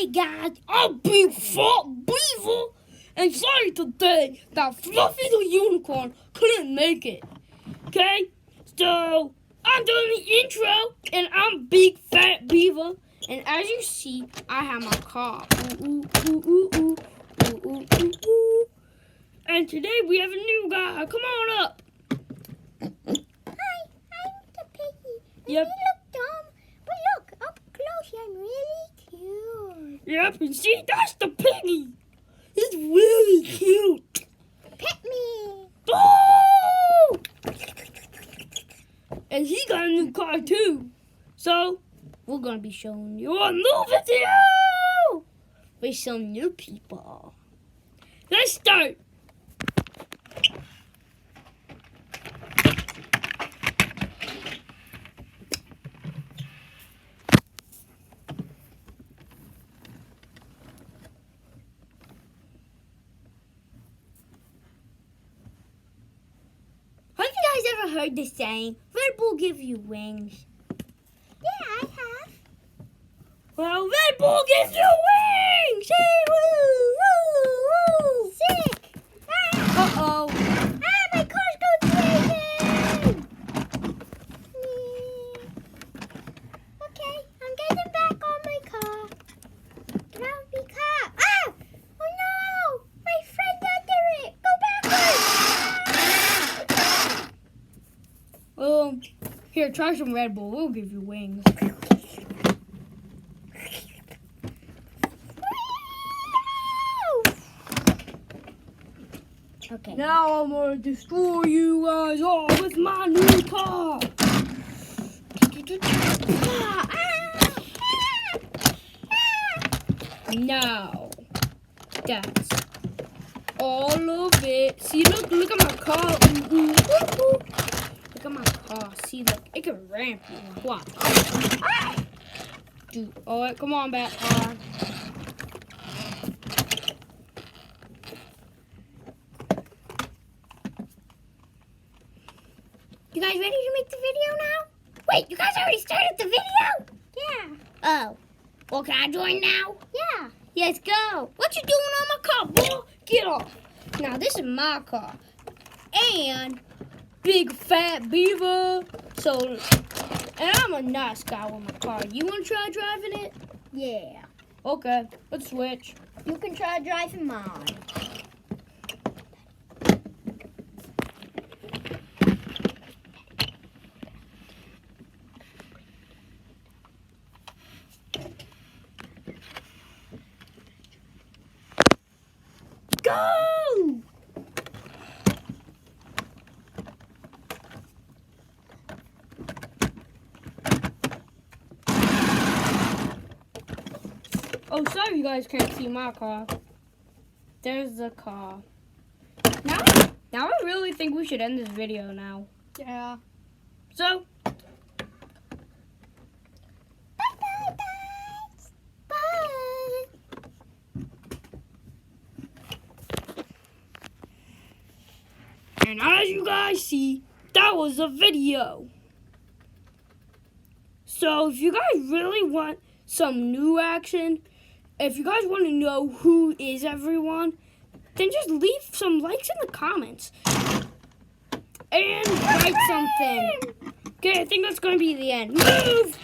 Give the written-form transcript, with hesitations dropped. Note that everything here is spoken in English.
Hey guys, I'm Big Fat Beaver, and sorry today that Fluffy the Unicorn couldn't make it. Okay, so I'm doing the intro, and I'm Big Fat Beaver, and as you see, I have my car. Ooh, ooh, ooh, ooh, ooh, ooh, ooh, ooh, ooh. And today we have a new guy. Come on up. Hi, I'm the piggy. Yep. You look dumb, but look up close. I'm really cute. Yep, and see, that's the piggy. He's really cute. Pet me. Oh! And he got a new car too. So, we're going to be showing you a new video with some new people. Let's start. Have you guys ever heard the saying, Red Bull give you wings? Yeah, I have. Well, Red Bull gives you wings! Hey, woo, woo, woo! Sick. Uh-oh. My car's going crazy. Okay, I'm getting back on my car. Get out of the car. Ah! Oh no! My friend under it. Go backwards. Here, try some Red Bull. We'll give you wings. Okay. Now I'm gonna destroy you guys all with my new car. Now, that's all of it. See, look at my car. Ooh, ooh, ooh, ooh. Look at my car. See, look, it can ramp you. What? Dude, all right, come on back, car. You guys ready to make the video now? Wait, you guys already started the video? Yeah. Oh. Well, can I join now? Yeah. Let's go. What you doing on my car, boy? Get off. Now, this is my car. And Big Fat Beaver. So, and I'm a nice guy with my car. You want to try driving it? Yeah. Okay, let's switch. You can try driving mine. Go! Oh, sorry you guys can't see my car. There's the car. Now I really think we should end this video now. Yeah. So, Bye, guys. Bye. and as you guys see, that was a video. So if you guys really want some new action, if you guys want to know who is everyone, then just leave some likes in the comments. And write something. Okay, I think that's going to be the end. Move!